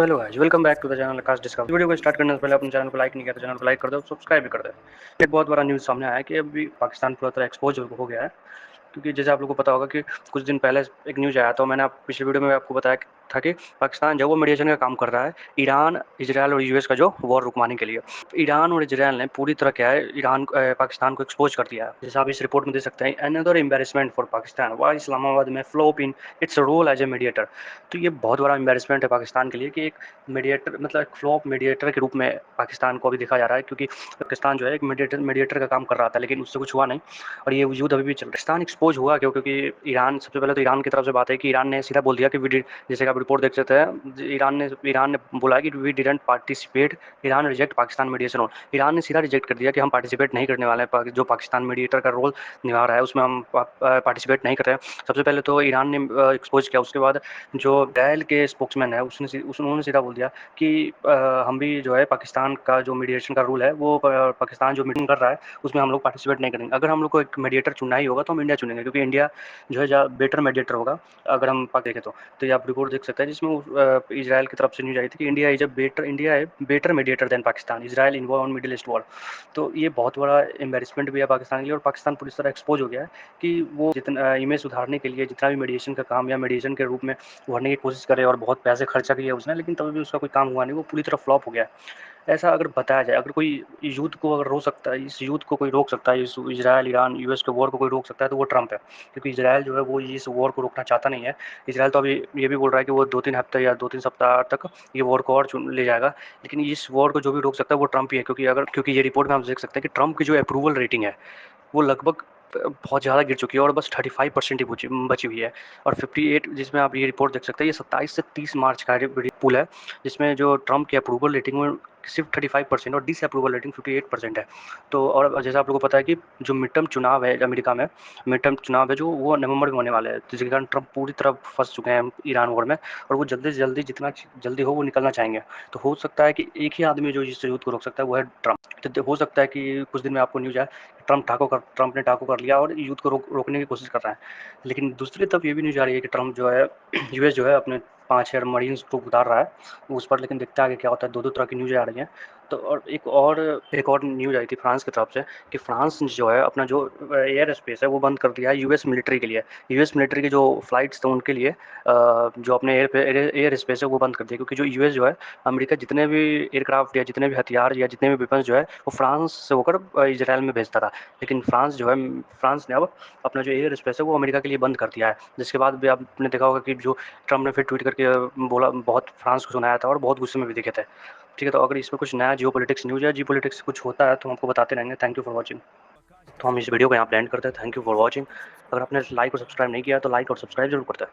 Hello guys, welcome back to the channel Aakash discover. Video को start करने से पहले अपने चैनल को लाइक नहीं किया तो चैनल को लाइक कर दो, सब्सक्राइब भी कर दो। एक बहुत बड़ा न्यूज़ सामने आया है कि अभी पाकिस्तान पूरा तरह एक्सपोज हो गया है, क्योंकि जैसे आप लोगों को पता होगा कि कुछ दिन पहले एक न्यूज़ आया था, मैंने पिछले वीडियो में आपको बताया था कि पाकिस्तान जो वो मीडिएशन का काम कर रहा है ईरान, इजराइल और यूएस का जो वॉर रुकवाने के लिए। ईरान और इजराइल ने पूरी तरह क्या है पाकिस्तान को एक्सपोज कर दिया है। जैसे आप इस रिपोर्ट में देख सकते हैं, another embarrassment for Pakistan, why Islamabad में flop in its role as a mediator. तो ये बहुत बड़ा एम्बेरसमेंट है पाकिस्तान के लिए कि एक मीडिएटर, मतलब एक फ्लॉप मीडिएटर के रूप में पाकिस्तान को अभी देखा जा रहा है, क्योंकि पाकिस्तान जो है एक मीडिएटर का काम कर रहा था, लेकिन उससे कुछ हुआ नहीं और ये युद्ध अभी भी चल रहा है। पाकिस्तान एक्सपोज हुआ क्यों? क्योंकि ईरान, सबसे पहले तो ईरान की तरफ से बात है कि ईरान ने सीधा बोल दिया कि जैसे कि आप रिपोर्ट देख सकते हैं, ईरान ने बोला कि we didn't participate, Iran reject Pakistan mediation role. Iran ने सीधा रिजेक्ट कर दिया कि हम पार्टिसिपेट नहीं करने वाले हैं, जो पाकिस्तान मीडिएटर का रोल निभा रहा है उसमें हम पार्टिसिपेट नहीं कर रहे हैं। सबसे पहले तो ईरान ने एक्सपोज किया। उसके बाद जो इसराइल के स्पोक्समैन है उन्होंने सीधा बोल दिया कि हम भी जो है पाकिस्तान का जो मीडिएशन का रूल है वो पाकिस्तान जो मीटिंग कर रहा है उसमें हम लोग पार्टिसिपेट नहीं करेंगे। अगर हम लोग को एक मीडिएटर चुनना ही होगा तो हम इंडिया चुनेंगे, क्योंकि इंडिया जो है बेटर मीडिएटर होगा अगर हम देखें तो ये आप रिपोर्ट देख सकते हैं, जिसमें इसराइल की तरफ से न्यूज आई थी कि इंडिया है better mediator than Pakistan, Israel involve on Middle East war. तो ये बहुत बड़ा एम्बेरसमेंट भी है पाकिस्तान के लिए, और पाकिस्तान पूरी तरह एक्सपोज हो गया है कि वो जितना इमेज सुधारने के लिए जितना भी मीडिएशन का काम या मीडिएशन के रूप में उभरने की कोशिश करे और बहुत पैसे खर्चा किया उसने, लेकिन तभी भी उसका कोई काम हुआ नहीं, वो पूरी तरह फ्लॉप हो गया है। ऐसा अगर बताया जाए, अगर कोई युद्ध को अगर रोक सकता है, इस युद्ध को कोई रोक सकता है, इस इजराइल ईरान यूएस के वॉर को कोई रोक सकता है तो वो ट्रंप है, क्योंकि इजराइल जो है वो इस वॉर को रोकना चाहता नहीं है। इजराइल तो अभी ये भी बोल रहा है कि वो 2-3 हफ्ते या 2-3 सप्ताह तक ये वॉर को और ले जाएगा, लेकिन इस वॉर को जो भी रोक सकता है वो ट्रंप ही है, क्योंकि ये रिपोर्ट में आप देख सकते हैं कि ट्रंप की जो अप्रूवल रेटिंग है वो लगभग बहुत ज़्यादा गिर चुकी है और बस 35% ही बची हुई है। और 58, जिसमें आप ये रिपोर्ट देख सकते हैं, ये 27 से 30 मार्च का पुल है, जिसमें जो ट्रंप की अप्रूवल रेटिंग में सिर्फ 35% और डिसअप्रूवल रेटिंग 58% है। तो और जैसा आप लोगों को पता है कि जो मिड टर्म चुनाव है अमेरिका में, मिड टर्म चुनाव है जो वो नवंबर में होने वाले हैं, तो जिसके कारण ट्रंप पूरी तरह फंस चुके हैं ईरान वॉर में, और वो जल्दी से जल्दी, जितना जल्दी हो वो निकलना चाहेंगे। तो हो सकता है कि एक ही आदमी जो इस युद्ध को रोक सकता है वो है ट्रंप। तो हो सकता है कि कुछ दिन में आपको न्यूज़ आए ट्रंप ने टाको कर लिया और युद्ध को रोकने की कोशिश कर रहा है। लेकिन दूसरी तरफ ये भी न्यूज़ आ रही है कि ट्रंप जो है यूएस जो है अपने 5 एयर मरीन्स को उतार रहा है उस पर, लेकिन देखते हैं आगे क्या होता है। दो तरह की न्यूज़ आ रही हैं। तो और एक और न्यूज़ आई थी फ्रांस की तरफ से कि फ्रांस जो है अपना जो एयर स्पेस है वो बंद कर दिया है यूएस मिलिट्री के लिए। यूएस मिलिट्री के जो फ्लाइट्स थे उनके लिए जो अपने एयर स्पेस है वो बंद कर दिया, क्योंकि जो यूएस जो है अमेरिका जितने भी एयरक्राफ्ट या जितने भी हथियार या जितने भी वेपन्स जो है वो फ्रांस से होकर इसराइल में भेजता था, लेकिन फ्रांस ने अब अपना जो एयर स्पेस है वो अमेरिका के लिए बंद कर दिया है। जिसके बाद भी आपने देखा होगा कि जो ट्रंप ने फिर ट्वीट करके बोला, बहुत फ्रांस को सुनाया था और बहुत गुस्से में भी दिखे थे। ठीक है, तो अगर इसमें कुछ नया जियो पॉलिटिक्स न्यूज़ या जियो पॉलिटिक्स कुछ होता है तो हम आपको बताते रहेंगे। Thank you for watching. तो हम इस वीडियो को यहाँ पे एंड करते हैं। Thank you for watching. अगर आपने लाइक और सब्सक्राइब नहीं किया तो लाइक और सब्सक्राइब जरूर करते हैं।